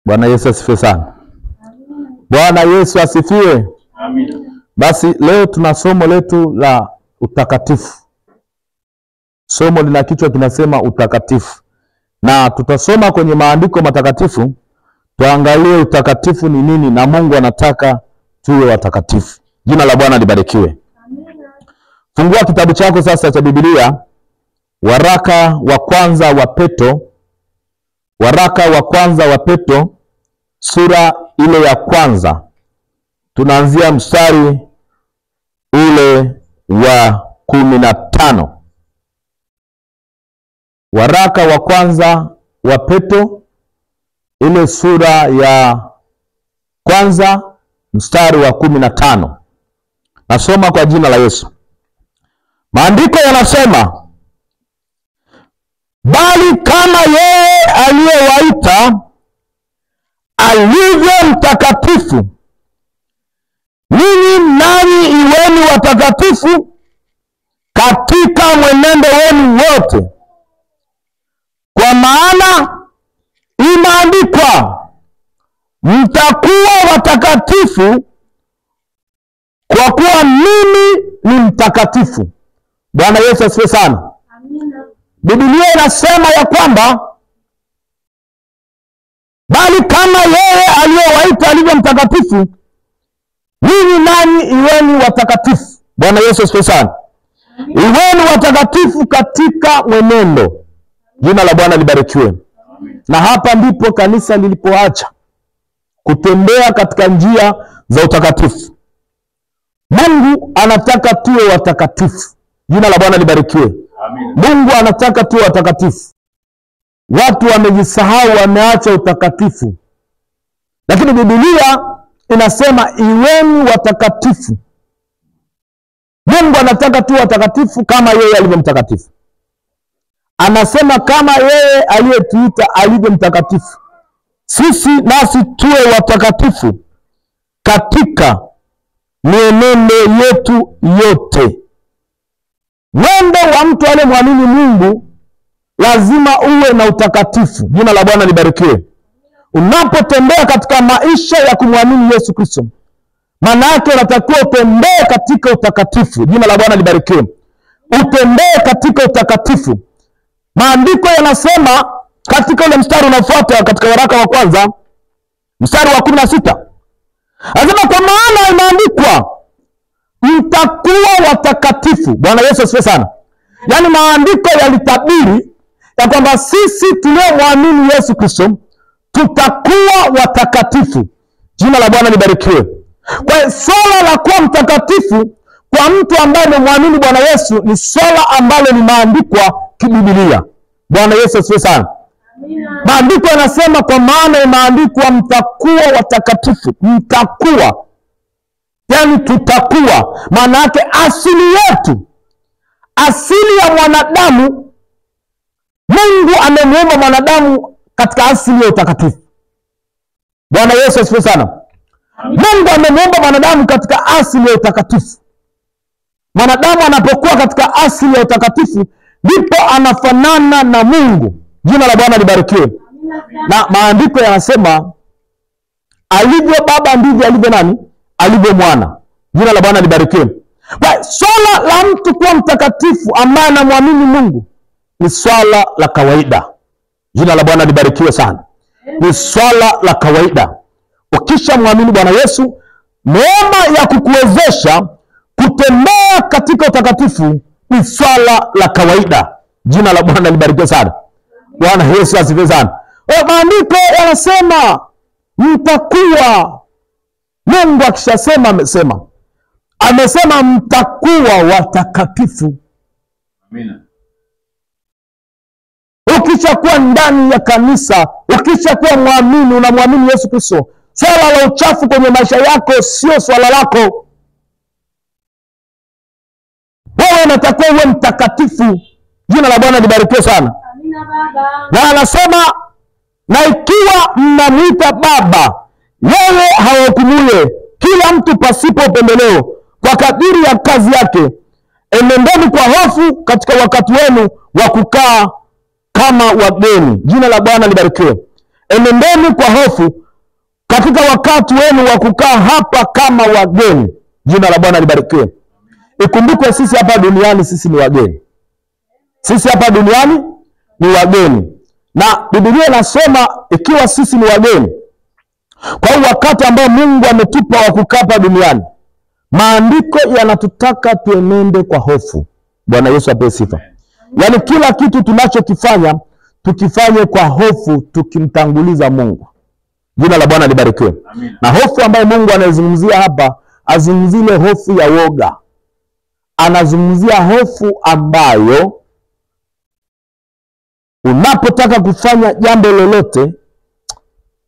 Bwana Yesu asifiwe sana. Bwana Yesu asifiwe. Amina. Basi leo tuna somo letu la utakatifu. Somo lina kichwa kinasema utakatifu. Na tutasoma kwenye maandiko matakatifu, tuangalie utakatifu ni nini na Mungu anataka tuwe watakatifu. Jina la Bwana libarikiwe. Amina. Fungua kitabu chako sasa cha Biblia, waraka wa kwanza wa Petro. Waraka wa kwanza wa Petro, sura ile ya kwanza. Tunaanzia mstari ule wa 15. Waraka wa kwanza wa Petro, ile sura ya kwanza mstari wa 15. Nasoma kwa jina la Yesu. Maandiko yanasema, bali kama yeye aliyewaita alivyo mtakatifu, ninyi nanyi iweni watakatifu katika mwenendo wenu wote, kwa maana imeandikwa, mtakuwa watakatifu kwa kuwa mimi ni mtakatifu. Bwana Yesu asifiwe sana. Amina. Biblia inasema ya kwamba bali kama yeye aliyewaita alivyo mtakatifu, ninyi nanyi iweni watakatifu. Bwana Yesu asifiwe sana. Iweni watakatifu katika mwenendo. Jina la Bwana libarikiwe. Na hapa ndipo kanisa lilipoacha kutembea katika njia za utakatifu. Mungu anataka tuwe watakatifu. Jina la Bwana libarikiwe. Amina. Mungu anataka tuwe watakatifu. Watu wamejisahau, wameacha utakatifu. Lakini Biblia inasema iweni watakatifu. Mungu anataka tuwe watakatifu kama yeye alivyo mtakatifu. Anasema kama yeye aliyetuita alivyo mtakatifu, sisi nasi tuwe watakatifu katika mienendo yetu yote. Mwendo wa mtu aliyemwamini Mungu lazima uwe na utakatifu. Jina la Bwana libarikiwe. Unapotembea katika maisha ya kumwamini Yesu Kristo, maana yake unatakiwa utembee katika utakatifu. Jina la Bwana libarikiwe. Utembee katika utakatifu. Maandiko yanasema katika ule mstari unaofuata katika waraka wa kwanza, mstari wa 16. Anasema kwa maana imeandikwa, mtakuwa watakatifu. Bwana Yesu asifiwe sana. Yaani maandiko yalitabiri ya kwamba sisi tuliomwamini Yesu Kristo tutakuwa watakatifu. Jina la Bwana libarikiwe. Kwa swala la kuwa mtakatifu kwa mtu ambaye amemwamini Bwana Yesu ni swala ambalo limeandikwa kibiblia. Bwana Yesu asifiwe sana. Amina. Maandiko yanasema kwa maana imeandikwa, mtakuwa watakatifu. Mtakuwa, yaani tutakuwa. Maana yake asili yetu, asili ya mwanadamu, Mungu amemuumba mwanadamu katika asili ya utakatifu. Bwana Yesu asifiwe sana. Mungu amemuumba mwanadamu katika asili ya utakatifu. Mwanadamu anapokuwa katika asili ya utakatifu, ndipo anafanana na Mungu. Jina la Bwana libarikiwe. Na maandiko yanasema alivyo baba ndivyo alivyo nani? Alivyo mwana. Jina la Bwana libarikiwe. Kwa swala la mtu kuwa mtakatifu ambaye anamwamini Mungu ni swala la kawaida. Jina la Bwana libarikiwe sana. Ni swala la kawaida. Ukisha mwamini Bwana Yesu, neema ya kukuwezesha kutembea katika utakatifu ni swala la kawaida. Jina la Bwana libarikiwe sana. Bwana Yesu asifiwe sana. Maandiko yanasema mtakuwa. Mungu akishasema amesema mtakuwa watakatifu. Amina. Ukishakuwa ndani ya kanisa, ukishakuwa mwamini, unamwamini Yesu Kristo, swala la uchafu kwenye maisha yako sio swala lako. Wewe unatakiwa uwe mtakatifu. Jina la Bwana libarikiwe sana. Amina baba. Na anasema, na ikiwa mnamwita Baba, yeye hawahukumuye kila mtu pasipo upendeleo, kwa kadiri ya kazi yake, enendeni kwa hofu katika wakati wenu wa kukaa kama wageni. Jina la Bwana libarikiwe. Enendeni kwa hofu katika wakati wenu wa kukaa hapa kama wageni. Jina la Bwana libarikiwe. Ikumbukwe sisi hapa duniani sisi ni wageni. Sisi hapa duniani ni wageni. Na Biblia inasema ikiwa sisi ni wageni, kwa hiyo wakati ambao Mungu ametupa wa kukaa hapa duniani, maandiko yanatutaka tuenende kwa hofu. Bwana Yesu apewe sifa. Yaani kila kitu tunachokifanya tukifanye kwa hofu, tukimtanguliza Mungu. Jina la Bwana libarikiwe. Na hofu ambayo Mungu anazungumzia hapa, azungumzie ile hofu ya woga. Anazungumzia hofu ambayo unapotaka kufanya jambo lolote,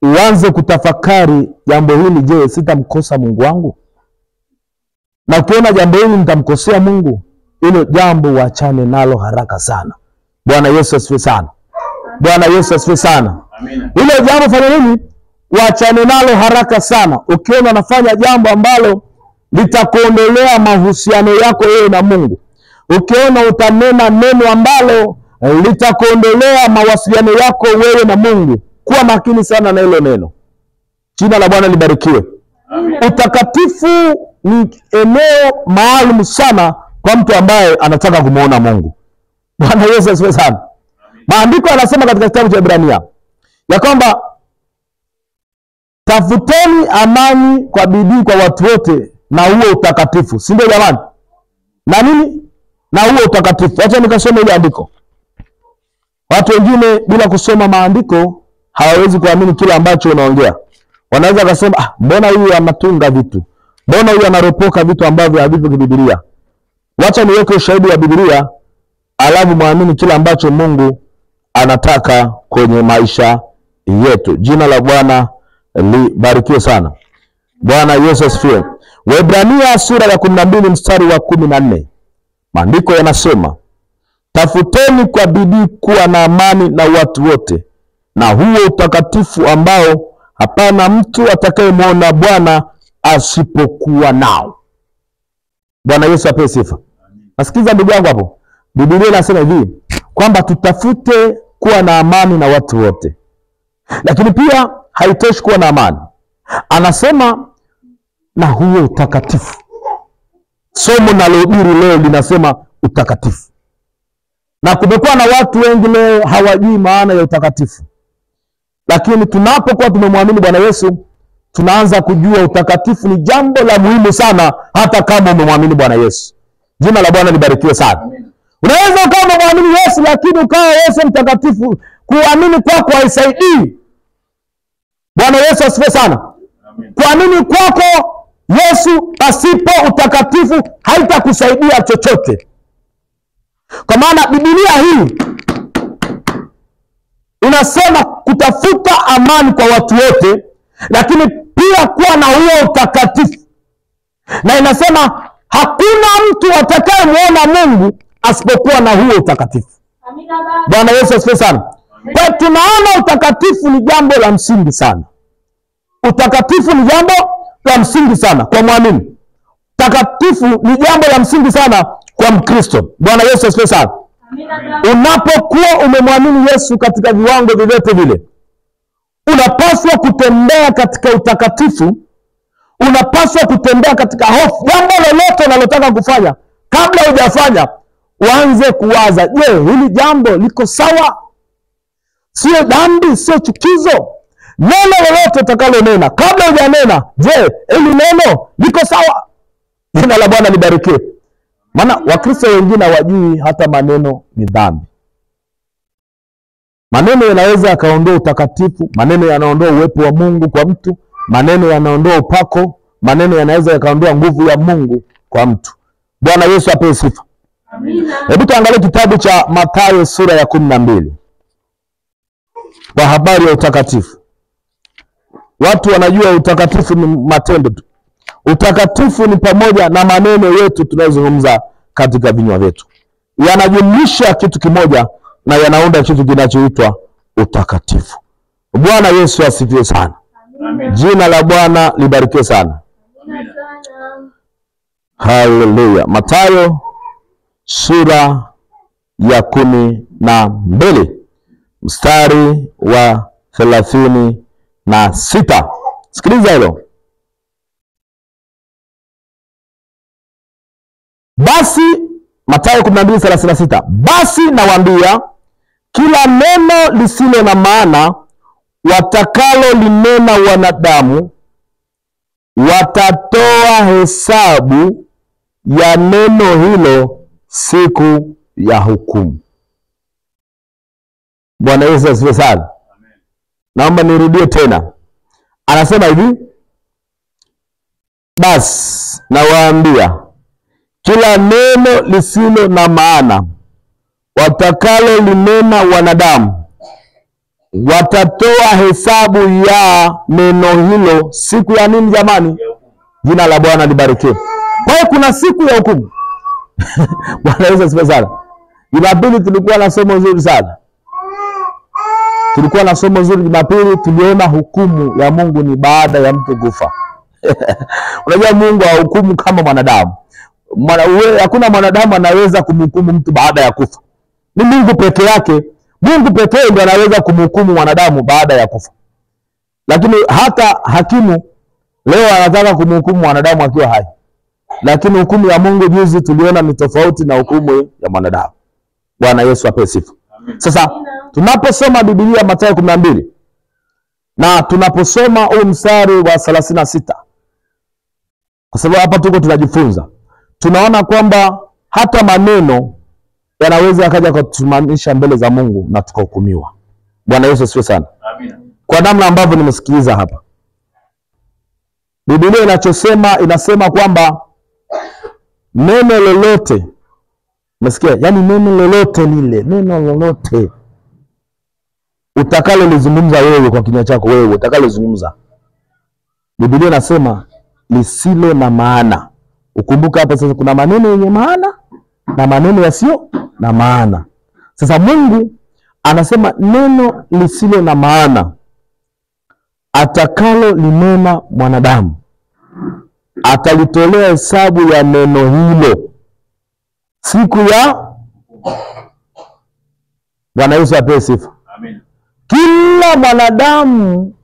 uanze kutafakari jambo hili, je, sitamkosa Mungu wangu? Na ukiona jambo hili nitamkosea Mungu, hilo jambo waachane nalo haraka sana. Bwana Yesu asifiwe sana. Bwana Yesu asifiwe sana. Amina. Hilo jambo fanya nini? Waachane nalo haraka sana. Ukiona unafanya jambo ambalo litakuondolea mahusiano yako wewe na Mungu, ukiona utanena neno ambalo litakuondolea mawasiliano yako wewe na Mungu, kuwa makini sana na hilo neno. Jina la Bwana libarikiwe. Utakatifu ni eneo maalum sana kwa mtu ambaye anataka kumuona Mungu. Bwana Yesu asifiwe sana. Maandiko yanasema katika kitabu cha Ibrania ya kwamba tafuteni amani kwa bidii kwa watu wote na huo utakatifu. Si ndio jamani? Na nini? Na huo utakatifu. Acha nikasome ile andiko. Watu wengine bila kusoma maandiko hawawezi kuamini kile ambacho unaongea. Wanaweza kusema, mbona huyu anatunga vitu? Mbona huyu anaropoka vitu ambavyo havivyo Biblia? Wacha niweke ushahidi wa Biblia, alafu muamini kile ambacho Mungu anataka kwenye maisha yetu. Jina la Bwana libarikiwe sana. Bwana Yesu asifiwe. Waebrania sura ya 12 mstari wa 14. Maandiko yanasema, tafuteni kwa bidii kuwa na amani na watu wote na huo utakatifu ambao hapana mtu atakayemwona Bwana asipokuwa nao. Bwana Yesu apewe sifa. Nasikiza ndugu yangu hapo. Biblia inasema hivi kwamba tutafute kuwa na amani na watu wote. Lakini pia haitoshi kuwa na amani. Anasema na huo utakatifu. Somo nalohubiri leo linasema utakatifu. Na kumekuwa na watu wengi leo hawajui maana ya utakatifu. Lakini tunapokuwa tumemwamini Bwana Yesu, tunaanza kujua utakatifu ni jambo la muhimu sana, hata kama umemwamini Bwana Yesu. Jina la Bwana libarikiwe sana. Unaweza ukawa umemwamini Yesu lakini ukawa Yesu mtakatifu, kuamini kwako haisaidii. Bwana Yesu asifiwe sana. Kuamini kwako Yesu pasipo utakatifu haitakusaidia chochote. Kwa maana Biblia hii inasema kutafuta amani kwa watu wote, lakini pia kuwa na huo utakatifu. Na inasema hakuna mtu atakayemuona Mungu asipokuwa na huo utakatifu. Amina Baba. Bwana Yesu asifiwe sana. Kwa tunaona utakatifu ni jambo la msingi sana. Utakatifu ni jambo la msingi sana kwa muamini. Utakatifu ni jambo la msingi sana kwa Mkristo. Bwana Yesu asifiwe sana. Amina Baba. Unapokuwa umemwamini Yesu katika viwango vyovyote vile, unapaswa kutembea katika utakatifu. Unapaswa kutembea katika hofu. Jambo lolote unalotaka kufanya, kabla hujafanya, uanze kuwaza, je, hili jambo liko sawa? Sio dhambi, sio chukizo. Neno lolote utakalonena, kabla hujanena, je, hili neno liko sawa? Jina la Bwana libarikiwe. Maana Wakristo wengine hawajui hata maneno ni dhambi. Maneno yanaweza yakaondoa utakatifu, maneno yanaondoa uwepo wa Mungu kwa mtu, maneno yanaondoa upako, maneno yanaweza yakaondoa nguvu ya Mungu kwa mtu. Bwana Yesu apewe sifa. Amina. Hebu tuangalie kitabu cha Mathayo sura ya 12. Kwa habari ya utakatifu. Watu wanajua utakatifu ni matendo tu. Utakatifu ni pamoja na maneno yetu tunayozungumza katika vinywa vyetu. Yanajumlisha kitu kimoja na yanaunda kitu kinachoitwa utakatifu. Bwana Yesu asifiwe sana. Amina. Jina la Bwana libarikiwe sana. Amina sana. Haleluya. Mathayo sura ya 12 mstari wa 36. Sikiliza hilo. Basi Mathayo 12:36. Basi nawaambia, kila neno lisilo na maana watakalo linena wanadamu, watatoa hesabu ya neno hilo siku ya hukumu. Bwana Yesu asifiwe sana. Naomba nirudie tena. Anasema hivi, basi nawaambia, kila neno lisilo na maana watakalo linena wanadamu, watatoa hesabu ya neno hilo siku ya nini jamani? Jina la Bwana libarikiwe. Kwa hiyo kuna siku ya hukumu. Bwana Yesu asifiwe sana. Jumapili tulikuwa na somo zuri sana. Jumapili tuliona hukumu ya Mungu ni baada ya mtu kufa. Unajua Mungu hahukumu kama mwanadamu. Hakuna mwanadamu anaweza kumhukumu mtu baada ya kufa. Ni Mungu peke yake. Mungu pekee ndiye anaweza kumhukumu mwanadamu baada ya kufa. Lakini hata hakimu leo anataka kumhukumu mwanadamu akiwa hai. Lakini hukumu ya Mungu juzi tuliona ni tofauti na hukumu ya mwanadamu. Bwana Yesu apewe sifa. Sasa tunaposoma Biblia Mathayo 12 na tunaposoma huu mstari wa 36, kwa sababu hapa tuko tunajifunza, tunaona kwamba hata maneno yanaweza yakaja kutusimamisha mbele za Mungu na tukahukumiwa. Bwana Yesu asifiwe sana. Amina. Kwa namna ambavyo nimesikiliza hapa, Biblia inasema kwamba neno lolote, umesikia? Yaani neno lolote lile, neno lolote utakalo lizungumza wewe kwa kinywa chako, wewe utakalo lizungumza, Biblia inasema lisilo na maana. Ukumbuka hapa sasa kuna maneno yenye maana na maneno yasiyo na maana. Sasa Mungu anasema neno lisilo na maana atakalo linena mwanadamu, atalitolea hesabu ya neno hilo siku ya. Bwana Yesu apewe sifa. Amen. Kila mwanadamu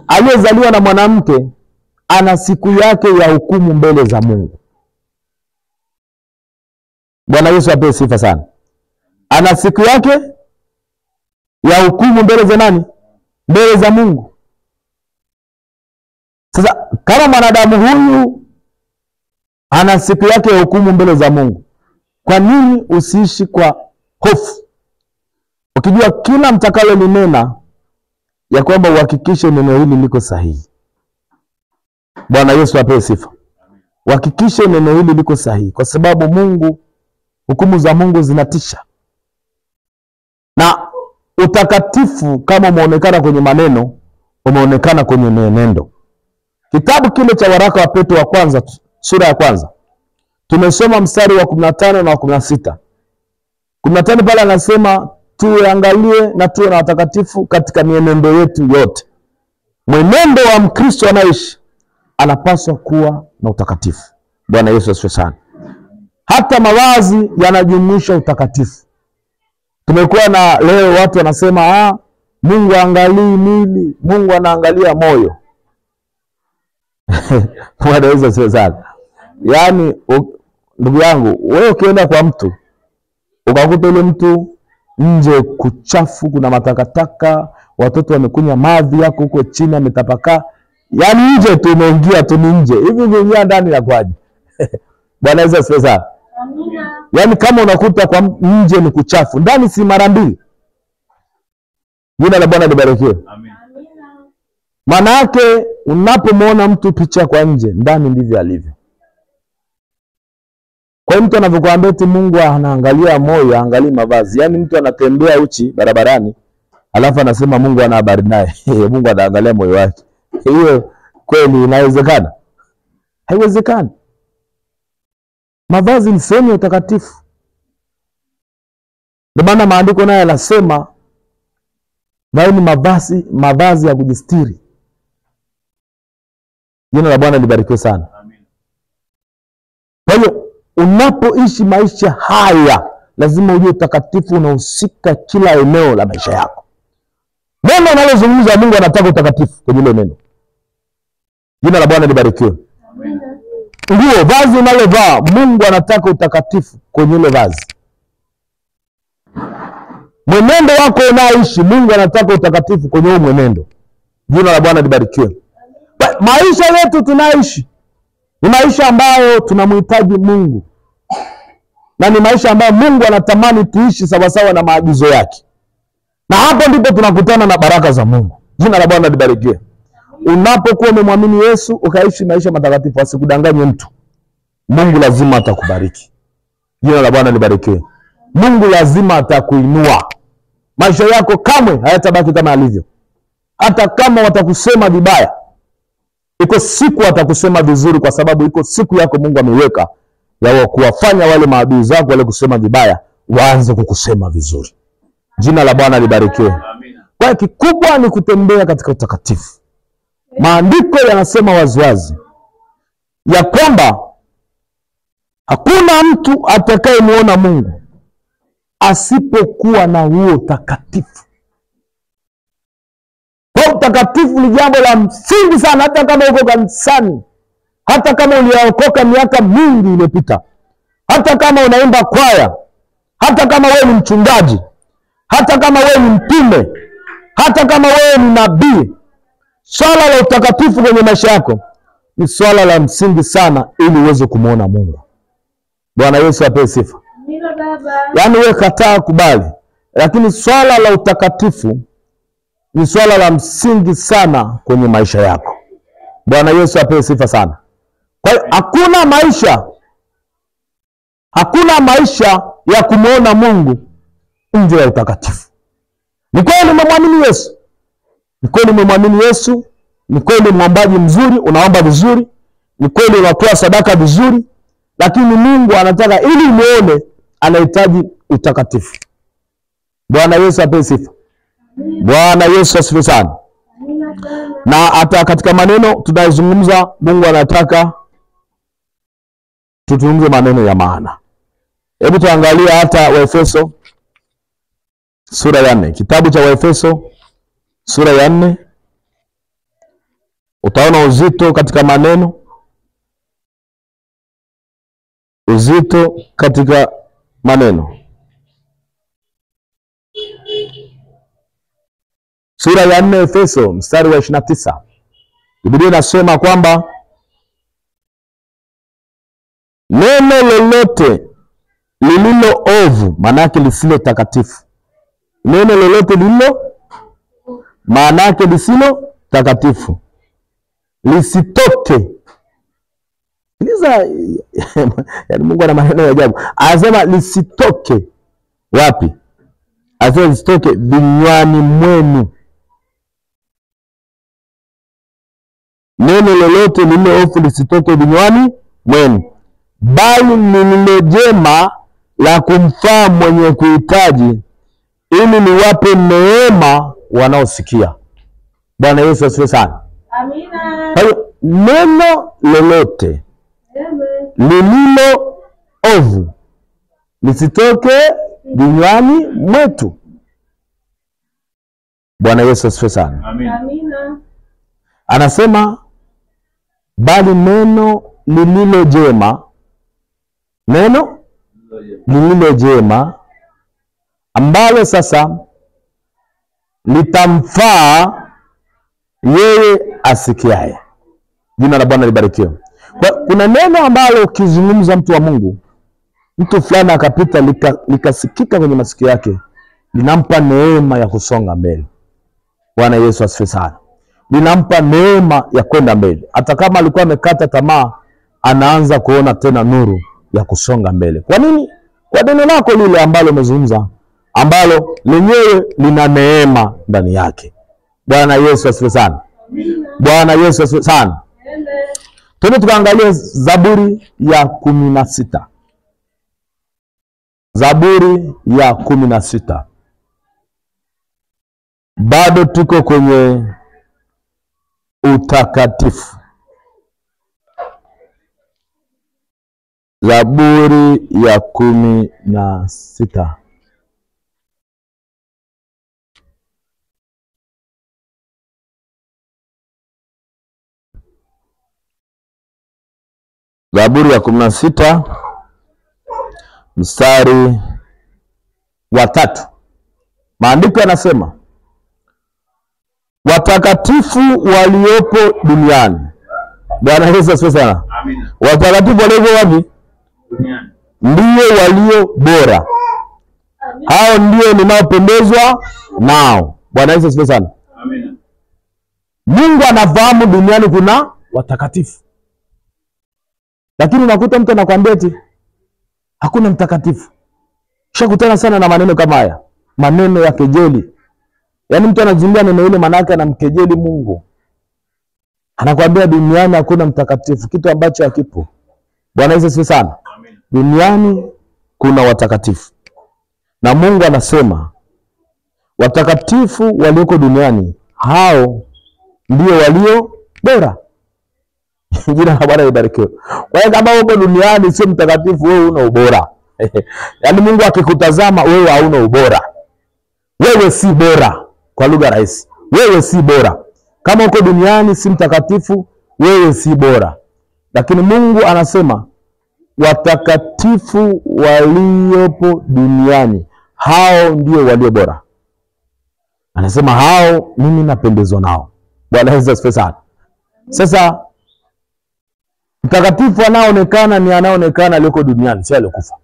aliyezaliwa na mwanamke ana siku yake ya hukumu mbele za Mungu. Bwana Yesu apewe sifa sana. Ana siku yake ya hukumu mbele za nani? Mbele za Mungu. Sasa kama mwanadamu huyu ana siku yake ya hukumu mbele za Mungu, kwa nini usiishi kwa hofu? Ukijua kila mtakalo linena ya kwamba uhakikishe neno hili liko sahihi. Bwana Yesu apewe sifa. Uhakikishe neno hili liko sahihi, kwa sababu Mungu, hukumu za Mungu zinatisha. Na utakatifu kama umeonekana kwenye maneno, umeonekana kwenye mwenendo. Kitabu kile cha waraka wa Petro wa kwanza, sura ya kwanza, tumesoma mstari wa 15 na wa 16. 15 pale anasema tuangalie na tuwe na watakatifu katika mienendo yetu yote. Mwenendo wa Mkristo anaishi anapaswa kuwa na utakatifu. Bwana Yesu asifiwe sana. Hata mavazi yanajumuisha utakatifu. Tumekuwa na leo watu wanasema Mungu angalii mwili, Mungu anaangalia moyo. Bwana Yesu asifiwe sana. Yaani ndugu yangu, wewe ukienda kwa mtu ukakuta ile mtu nje kuchafu, kuna matakataka, watoto wamekunya mavi yako huko chini ametapakaa, yaani nje tu umeingia tu, ni nje hivi, umeingia ndani ya kwaje? Bwana Yesu asifiwe sana. Amina. Yaani kama unakuta kwa nje ni kuchafu, ndani si mara mbili. Jina la Bwana libarikiwe. Amina. Maana yake unapomwona mtu picha kwa nje, ndani ndivyo alivyo. Kwa mtu anavyokuambia eti Mungu anaangalia moyo, angalia mavazi. Yaani mtu anatembea uchi barabarani, alafu anasema Mungu ana habari naye. Mungu anaangalia moyo wake. Hiyo kweli inawezekana? Haiwezekani. Mavazi ni sehemu ya utakatifu. Ndio maana maandiko nayo yanasema vaeni mavazi ya kujistiri. Jina la Bwana libarikiwe sana. Amen. Kwa hiyo unapoishi maisha haya lazima ujue utakatifu unahusika kila eneo la maisha yako. Neno unalozungumza Mungu anataka utakatifu kwenye ile neno. Jina la Bwana libarikiwe. Amina. Nguo, vazi unalovaa, Mungu anataka utakatifu kwenye ile vazi. Mwenendo wako unaoishi, Mungu anataka utakatifu kwenye huo mwenendo. Jina la Bwana libarikiwe. Maisha yetu tunaishi ni maisha ambayo tunamhitaji Mungu, na ni maisha ambayo Mungu anatamani tuishi sawasawa na maagizo yake, na hapo ndipo tunakutana na baraka za Mungu. Jina la Bwana libarikiwe. Unapokuwa umemwamini Yesu ukaishi maisha matakatifu, asikudanganye mtu, Mungu lazima atakubariki. Jina la Bwana libarikiwe. Mungu lazima atakuinua. Maisha yako kamwe hayatabaki kama yalivyo. Hata kama watakusema vibaya, iko siku watakusema vizuri, kwa sababu iko siku yako Mungu ameweka ya kuwafanya wale maadui zako wale kusema vibaya waanze kukusema vizuri. Jina la Bwana libarikiwe. Kwa kikubwa ni kutembea katika utakatifu. Maandiko yanasema waziwazi ya kwamba hakuna mtu atakayemuona Mungu asipokuwa na huo utakatifu. Kwa utakatifu ni jambo la msingi sana, hata kama uko kanisani, hata kama uliokoka miaka mingi iliyopita, hata kama unaimba kwaya, hata kama wewe ni mchungaji, hata kama wewe ni mtume, hata kama wewe ni nabii, swala la utakatifu kwenye maisha yako ni swala la msingi sana ili uweze kumuona Mungu. Bwana Yesu apewe sifa. Amina baba. Yaani wewe kataa kubali, lakini swala la utakatifu ni swala la msingi sana kwenye maisha yako. Bwana Yesu apewe sifa sana. Kwa hiyo hakuna maisha ya kumuona Mungu nje ya utakatifu. Ni kweli umemwamini Yesu, ni kweli umemwamini Yesu, ni kweli mwombaji mzuri, unaomba vizuri, ni kweli unatoa sadaka vizuri, lakini Mungu anataka ili muone, anahitaji utakatifu. Bwana Yesu apewe sifa. Bwana Yesu asifiwe sana. Na hata katika maneno tunayozungumza, Mungu anataka tuzungumze maneno ya maana. Hebu tuangalie hata Waefeso sura ya 4. Kitabu cha Waefeso sura ya 4. Utaona uzito katika maneno, uzito katika maneno. Sura ya 4 Efeso mstari wa 29. Biblia inasema kwamba neno lolote lililo ovu, maana yake lisilo takatifu. Neno lolote lililo, maana yake lisilo takatifu, lisitoke. Sikiliza, yaani Mungu ana maneno ya ajabu. Anasema lisitoke wapi? Anasema lisitoke vinywani mwenu. Neno lolote lililo ovu lisitoke vinywani mwenu, bali lililo jema la kumfaa mwenye kuhitaji, ili niwape neema wanaosikia. Bwana Yesu asifiwe sana. Amina. Kwa hiyo neno lolote lililo ovu lisitoke vinywani mwetu. Bwana Yesu asifiwe sana. Amina. Anasema bali neno lililo jema, neno lililo jema ambalo sasa litamfaa yeye asikiaye. Jina la Bwana libarikiwe. Kuna neno ambalo ukizungumza mtu wa Mungu, mtu fulani akapita likasikika kwenye masikio yake, linampa neema ya kusonga mbele. Bwana Yesu asifiwe sana. Linampa neema ya kwenda mbele. Hata kama alikuwa amekata tamaa, anaanza kuona tena nuru ya kusonga mbele. Kwa nini? Kwa neno lako lile ambalo umezungumza, ambalo lenyewe lina neema ndani yake. Bwana Yesu asifiwe sana. Bwana Yesu asifiwe sana. Twende tukaangalia Zaburi ya 16. Zaburi ya 16. Bado tuko kwenye utakatifu. Zaburi ya 16. Zaburi ya 16 mstari wa 3. Maandiko yanasema, watakatifu waliopo duniani. Bwana Yesu asifiwe sana. Amina. Watakatifu waliopo wapi? Duniani. Ndio walio bora. Hao ndio ninaopendezwa nao. Bwana Yesu asifiwe sana. Amina. Mungu anafahamu duniani kuna watakatifu. Lakini unakuta mtu anakuambia eti hakuna mtakatifu. Ushakutana sana na maneno kama haya. Maneno ya kejeli. Yaani mtu anajimbia neno hilo maana yake anamkejeli Mungu. Anakuambia duniani hakuna mtakatifu, kitu ambacho hakipo. Bwana Yesu asifiwe sana. Amina. Duniani kuna watakatifu. Na Mungu anasema watakatifu walioko duniani hao ndio walio bora. Jina la Bwana libarikiwe. Kwa hiyo kama uko duniani sio mtakatifu, wewe una ubora. Yaani Mungu akikutazama wewe hauna ubora. Wewe si bora, kwa lugha rahisi. Wewe si bora. Kama uko duniani si mtakatifu, wewe si bora. Lakini Mungu anasema watakatifu waliopo duniani hao ndio walio bora. Anasema hao mimi napendezwa nao. Bwana Yesu asifiwe sana. Sasa mtakatifu anaonekana ni anaonekana aliyoko duniani, sio aliyokufa.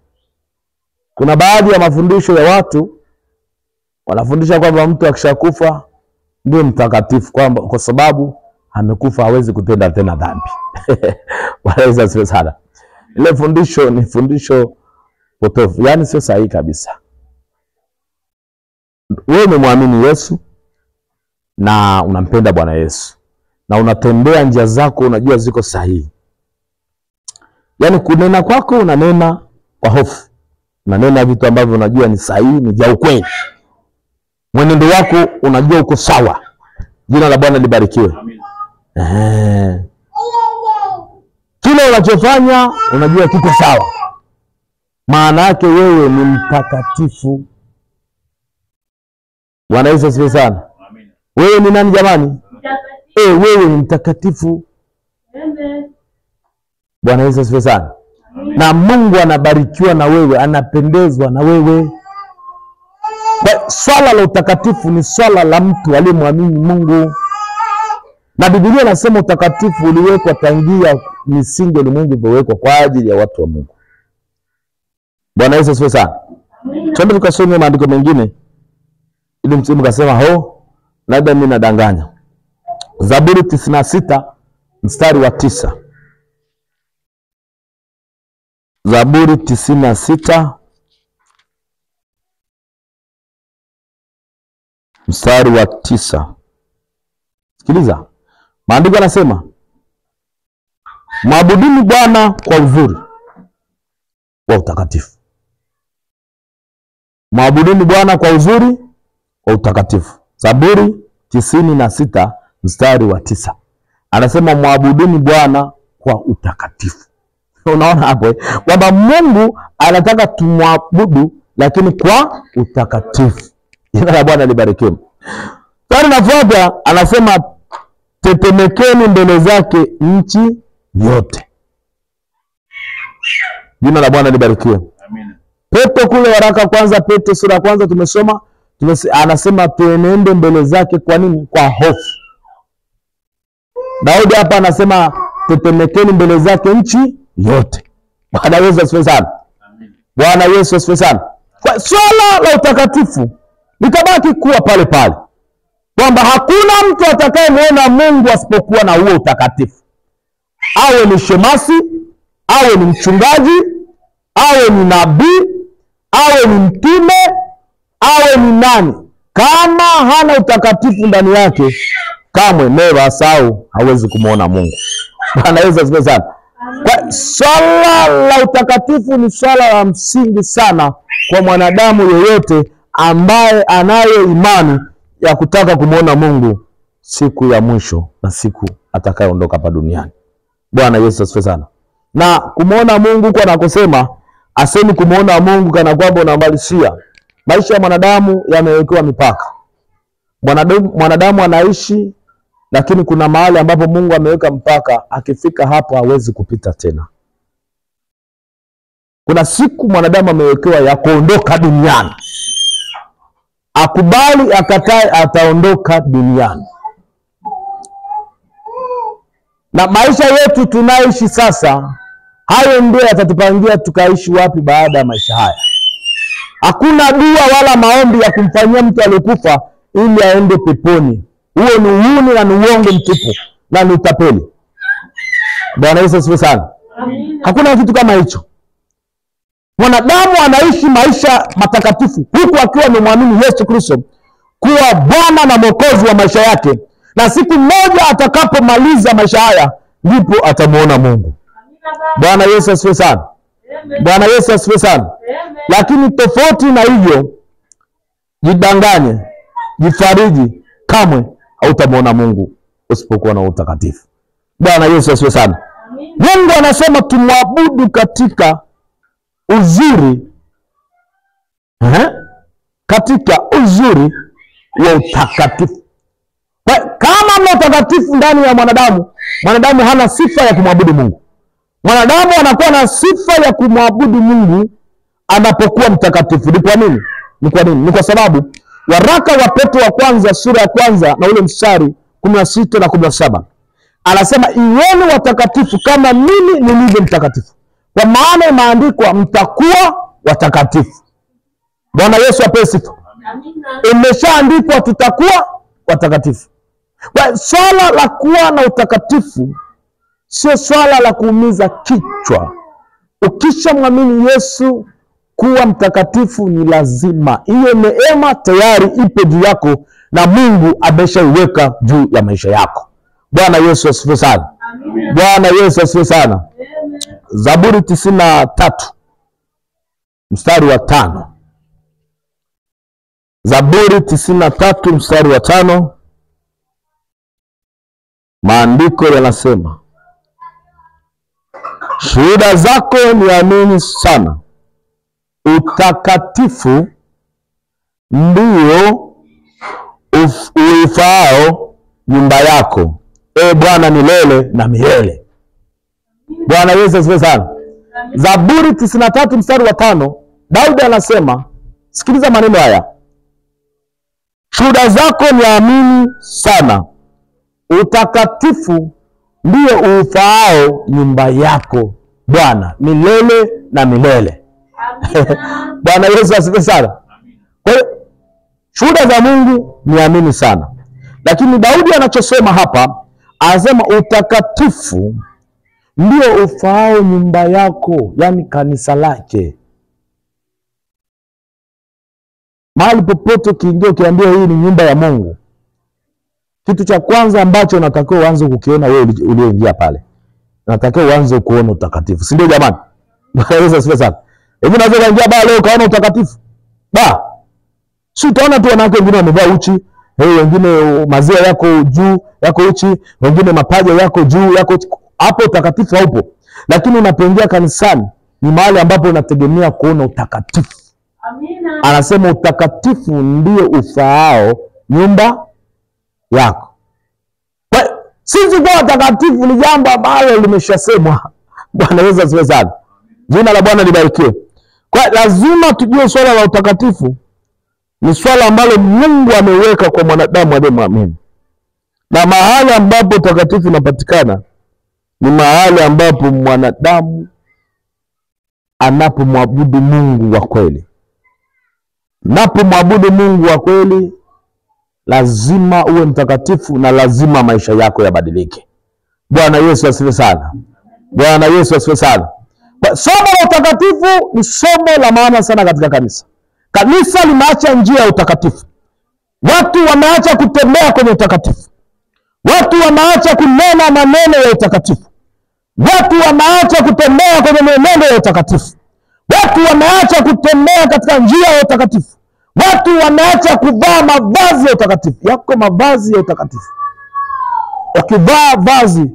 Kuna baadhi ya mafundisho ya watu wanafundisha kwamba mtu akishakufa ndio mtakatifu, kwamba kwa sababu amekufa hawezi kutenda tena dhambi. Bwana Yesu asifiwe sana. Ile fundisho ni fundisho potofu, yaani sio sahihi kabisa. Wewe umemwamini Yesu na unampenda Bwana Yesu na unatembea njia zako unajua ziko sahihi. Yaani kunena kwako unanena kwa hofu. Unanena vitu ambavyo unajua ni sahihi, ni vya ukweli. Mwenendo wako unajua uko sawa. Jina la Bwana libarikiwe. Amina. Kile unachofanya unajua kiko sawa. Maana yake wewe ni mtakatifu. Bwana Yesu asifiwe sana. Amina. Wewe ni nani jamani? Mtakatifu. Wewe ni mtakatifu. Amen. Bwana Yesu asifiwe sana. Amina. Na Mungu anabarikiwa na wewe, anapendezwa na wewe. Kwa swala la utakatifu ni swala la mtu aliyemwamini Mungu. Na Biblia inasema utakatifu uliwekwa tangia misingi ya ulimwengu ilipowekwa kwa ajili ya watu wa Mungu. Bwana Yesu asifiwe sana. Twende tukasome maandiko mengine ili msimu kasema labda mimi nadanganya. Zaburi 96 mstari wa 9. Zaburi 96 mstari wa 9. Sikiliza. Maandiko yanasema, mwabuduni Bwana kwa uzuri wa utakatifu. Mwabuduni Bwana kwa uzuri wa utakatifu. Zaburi 96 mstari wa 9. Anasema mwabuduni Bwana kwa utakatifu. Unaona hapo kwamba Mungu anataka tumwabudu lakini kwa utakatifu. Jina la Bwana libarikiwe. Sasa nafuata anasema tetemekeni mbele zake nchi yote. Jina la Bwana libarikiwe. Amina. Petro kule waraka kwanza Petro sura ya kwanza tumesoma, anasema tuenende mbele zake kwa nini? Kwa hofu. Daudi hapa anasema tetemekeni mbele zake nchi yote. Bwana Yesu asifiwe sana. Amina. Bwana Yesu asifiwe sana. Kwa swala la utakatifu litabaki kuwa pale pale, kwamba hakuna mtu atakayemwona Mungu asipokuwa na huo utakatifu. Awe ni shemasi, awe ni mchungaji, awe ni nabii, awe ni mtume, awe ni nani, kama hana utakatifu ndani yake, kamwe never sau hawezi kumwona Mungu. Bwana Yesu asifiwe sana. Kwa swala la utakatifu ni swala la msingi sana kwa mwanadamu yeyote ambaye anayo imani ya kutaka kumwona Mungu siku ya mwisho na siku atakayoondoka hapa duniani. Bwana Yesu asifiwe sana. Na kumwona Mungu kwa nakosema, asemi kumwona Mungu kana kwamba unambalishia. Maisha ya mwanadamu yamewekewa mipaka. Mwanadamu anaishi, lakini kuna mahali ambapo Mungu ameweka mpaka, akifika hapo hawezi kupita tena. kuna siku mwanadamu amewekewa ya kuondoka duniani. Akubali akatae, ataondoka duniani. Na maisha yetu tunaishi sasa, hayo ndio yatatupangia tukaishi wapi baada ya maisha haya. Hakuna dua wala maombi ya kumfanyia mtu aliyekufa ili aende peponi. Huo ni uhuni na ni uongo mtupu na ni utapeli. Bwana Yesu asifiwe sana. Amina. Hakuna kitu kama hicho. Mwanadamu anaishi maisha matakatifu huku akiwa amemwamini Yesu Kristo kuwa Bwana na Mwokozi wa maisha yake, na siku moja atakapomaliza maisha haya ndipo atamuona Mungu. Amina Baba. Bwana Yesu asifiwe sana. Amen. Bwana Yesu asifiwe sana. Amen. Lakini tofauti na hivyo, jidanganye, jifariji, kamwe hautamuona Mungu usipokuwa na utakatifu. Bwana Yesu asifiwe sana. Amina. Mungu anasema tumwabudu katika uzuri, katika uzuri wa utakatifu. Kama mna utakatifu ndani ya mwanadamu, mwanadamu hana sifa ya kumwabudu Mungu. Mwanadamu anakuwa na sifa ya kumwabudu Mungu anapokuwa mtakatifu. Ni kwa nini? Ni kwa sababu waraka wa Petro wa kwanza sura ya kwanza na ule mstari 16 na 17 anasema, iweni watakatifu kama mimi nilivyo mtakatifu, kwa maana imeandikwa mtakuwa watakatifu. Bwana Yesu apewe sifa. Amina. Imeshaandikwa tutakuwa watakatifu. Kwa swala la kuwa na utakatifu sio swala la kuumiza kichwa. Ukishamwamini Yesu kuwa mtakatifu ni lazima. Hiyo neema tayari ipo juu yako na Mungu ameshaiweka juu ya maisha yako. Bwana Yesu asifiwe sana. Amina. Bwana Yesu asifiwe sana. Amen. Zaburi 93 mstari wa 5. Zaburi 93 mstari wa 5, maandiko yanasema, shuhuda zako ni amini sana, utakatifu ndio uifao nyumba yako, e Bwana, milele na milele. Bwana Yesu asifiwe sana. Zaburi 93 mstari wa 5, Daudi anasema, sikiliza maneno haya, shuhuda zako ni amini sana, utakatifu ndio ufaao nyumba yako Bwana, milele na milele. Amina. Bwana Yesu asifiwe sana. Kwa hiyo shuhuda za Mungu ni amini sana, lakini Daudi anachosema hapa, anasema utakatifu ndio ufaao nyumba yako, yani kanisa lake. Mahali popote ukiingia ukiambiwa hii ni nyumba ya Mungu, kitu cha kwanza ambacho unatakiwa uanze kukiona wewe ulioingia pale, unatakiwa uanze kuona utakatifu, si ndio jamani? Bwana Yesu asifiwe sana. Hivi unaweza kuingia baa leo kaona utakatifu? Si utaona tu wanawake wengine wamevaa uchi, wengine maziwa yako juu, yako uchi, wengine mapaja yako juu, yako uchi. Hapo utakatifu haupo. Lakini unapoingia kanisani ni mahali ambapo unategemea kuona utakatifu. Amina. Anasema utakatifu ndio ufaao nyumba yako. Sisi kwa watakatifu ni jambo ambalo limeshasemwa. Bwana Yesu asifiwe sana. Jina la Bwana libarikiwe. Kwa lazima tujue swala la utakatifu ni swala ambalo Mungu ameweka kwa mwanadamu aliyemwamini. Na mahali ambapo utakatifu unapatikana ni mahali ambapo mwanadamu anapomwabudu Mungu wa kweli. Unapomwabudu Mungu wa kweli, lazima uwe mtakatifu na lazima maisha yako yabadilike. Bwana Yesu asifiwe sana. Bwana Yesu asifiwe sana. Somo la utakatifu ni somo la maana sana katika kanisa. Kanisa limeacha njia ya utakatifu. Watu wameacha kutembea kwenye utakatifu. Watu wameacha kunena maneno ya utakatifu. Watu wameacha kutembea kwenye mwenendo ya utakatifu. Watu wameacha kutembea katika njia ya utakatifu. Watu wameacha kuvaa mavazi ya utakatifu. Yako mavazi ya utakatifu. Ukivaa vazi,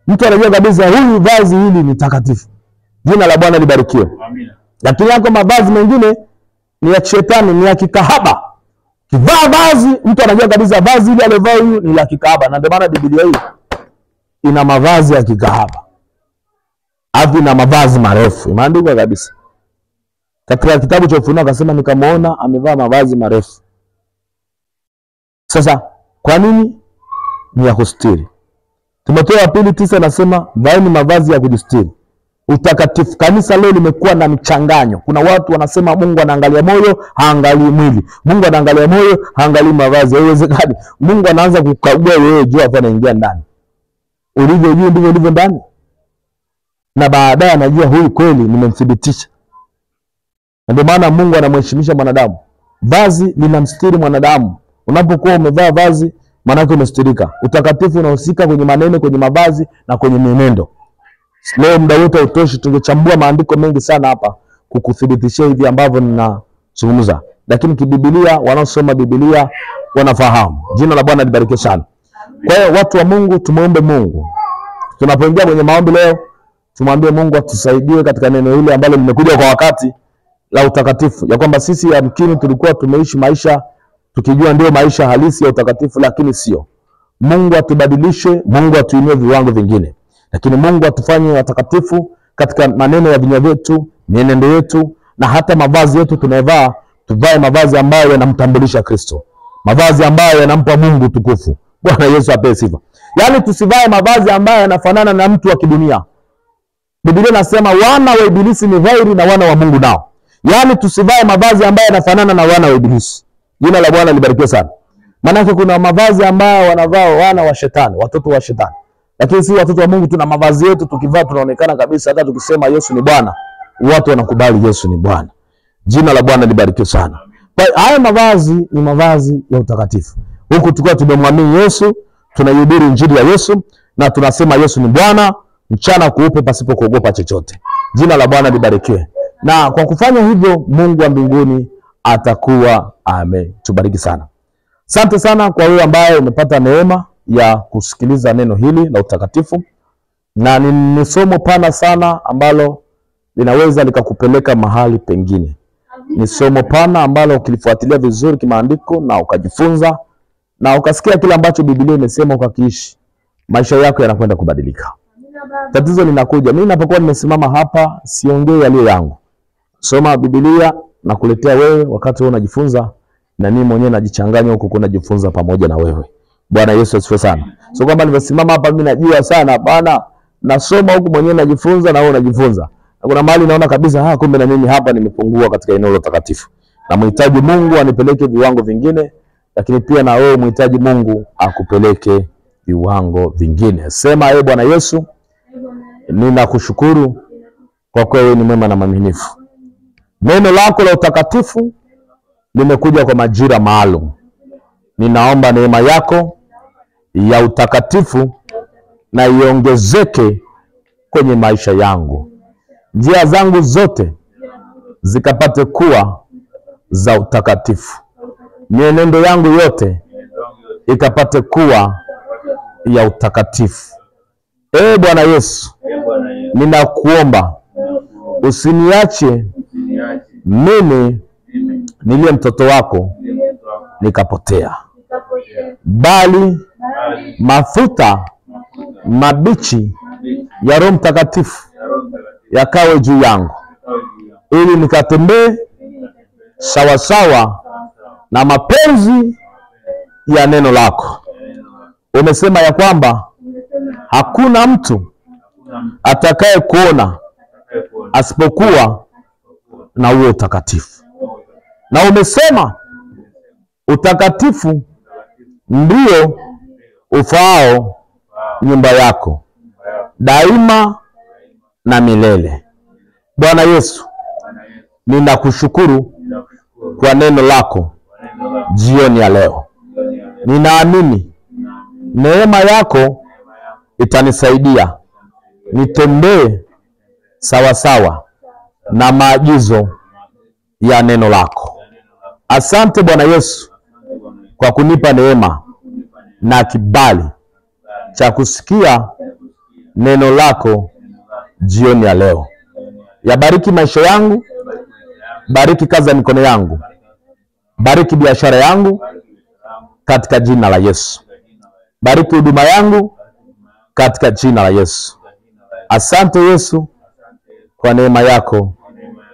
mtu anajua kabisa huyu vazi hili ni takatifu. Jina la Bwana libarikiwe. Amina. Lakini yako mavazi mengine ni ya shetani, ni ya kikahaba. Kivaa vazi, mtu anajua kabisa vazi hili alivaa huyu ni la kikahaba. Na ndio maana Biblia hii ina mavazi ya kikahaba. Hapo ina mavazi marefu. Imeandikwa kabisa. Katika kitabu cha Ufunuo akasema nikamwona amevaa mavazi marefu. Sasa kwa nini? Ni ya kustiri. Timotheo wa pili 9 anasema vaeni mavazi ya kujistiri. Utakatifu. Kanisa leo limekuwa na mchanganyo. Kuna watu wanasema Mungu anaangalia moyo, haangalii mwili. Mungu anaangalia moyo, haangalii mavazi. Haiwezekani. Mungu anaanza kukagua wewe juu hapo anaingia ndani. Ulivyo juu ndivyo ulivyo ndani. Na baadaye anajua huyu kweli nimemthibitisha. Ndio maana Mungu anamheshimisha mwanadamu. Vazi linamstiri mwanadamu. Unapokuwa umevaa vazi, maana yake umestirika. Utakatifu unahusika kwenye maneno, kwenye mavazi na kwenye mienendo. Leo muda wote hautoshi, tungechambua maandiko mengi sana hapa kukuthibitishia hivi ambavyo ninazungumza. Lakini kiBiblia, wanaosoma Biblia wanafahamu. Jina la Bwana libarikiwe sana. Kwa hiyo watu wa Mungu, tumuombe Mungu. Tunapoingia kwenye maombi leo, tumwambie Mungu atusaidie katika neno hili ambalo limekuja kwa wakati la utakatifu. Ya kwamba sisi yamkini tulikuwa tumeishi maisha tukijua ndio maisha halisi ya utakatifu, lakini sio. Mungu atubadilishe, Mungu atuinue viwango vingine. Lakini Mungu atufanye watakatifu katika maneno ya vinywa vyetu, mienendo yetu, na hata mavazi yetu tunayovaa, tuvae mavazi ambayo yanamtambulisha Kristo. Mavazi ambayo yanampa Mungu tukufu. Bwana Yesu apewe sifa. Yaani tusivae mavazi ambayo yanafanana na mtu wa kidunia. Biblia inasema wana wa ibilisi ni dhahiri na wana wa Mungu nao. Yaani tusivae mavazi ambayo yanafanana na wana wa ibilisi. Jina la Bwana libarikiwe sana. Maana kuna mavazi ambayo wanavaa wana wa shetani, watoto wa shetani. Lakini si watoto wa Mungu. Tuna mavazi yetu tukivaa tunaonekana kabisa, hata tukisema Yesu ni Bwana, watu wanakubali Yesu ni Bwana. Jina la Bwana libarikiwe sana. Haya mavazi ni mavazi ya utakatifu. Huku tukua tumemwamini Yesu, tunahubiri injili ya Yesu na tunasema Yesu ni Bwana, mchana kuupe pasipo kuogopa chochote. Jina la Bwana libarikiwe. Na kwa kufanya hivyo Mungu wa mbinguni atakuwa ametubariki sana. Asante sana kwa wewe ambaye umepata neema ya kusikiliza neno hili la utakatifu. Na ni somo pana sana ambalo linaweza likakupeleka mahali pengine. Ni somo pana ambalo ukilifuatilia vizuri kimaandiko na ukajifunza na ukasikia kile ambacho Biblia imesema ukakiishi, maisha yako yanakwenda kubadilika. Tatizo linakuja, mimi ninapokuwa nimesimama hapa siongei yaliyo yangu. Soma Biblia na kuletea wewe wakati wewe unajifunza, na mimi mwenyewe najichanganya huko kunajifunza pamoja na wewe. Bwana Yesu asifiwe sana. So kwamba nimesimama hapa mimi najua sana, hapana. Nasoma huko mwenyewe najifunza na wewe unajifunza. Na kuna mahali naona kabisa kumbe na mimi hapa nimepungua katika eneo la utakatifu. Na mhitaji Mungu anipeleke viwango vingine, lakini pia na wewe mhitaji Mungu akupeleke viwango vingine. Sema Bwana Yesu, ninakushukuru kwa kuwa wewe ni mwema na mwaminifu. Neno lako la utakatifu limekuja kwa majira maalum. Ninaomba neema yako ya utakatifu na iongezeke kwenye maisha yangu. Njia zangu zote zikapate kuwa za utakatifu. Mienendo yangu yote ikapate kuwa ya utakatifu. Bwana Yesu, ninakuomba usiniache mimi niliye mtoto wako nikapotea, bali mafuta mabichi ya Roho Mtakatifu yakawe juu yangu, ili nikatembee sawasawa na mapenzi ya neno lako. Umesema ya kwamba hakuna mtu atakaye kuona asipokuwa na huo utakatifu. Na umesema utakatifu ndio ufaao nyumba yako daima na milele. Bwana Yesu, ninakushukuru kwa neno lako jioni ya leo. Ninaamini neema yako itanisaidia nitembee sawasawa na maagizo ya neno lako. Asante Bwana Yesu kwa kunipa neema na kibali cha kusikia neno lako jioni ya leo. Yabariki maisha yangu, bariki kazi ya mikono yangu, bariki biashara yangu katika jina la Yesu. Bariki huduma yangu katika jina la Yesu. Asante Yesu kwa neema yako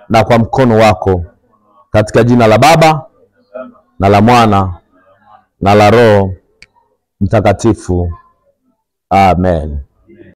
na kwa mkono wako, katika jina la Baba na la Mwana na la Roho Mtakatifu. Amen.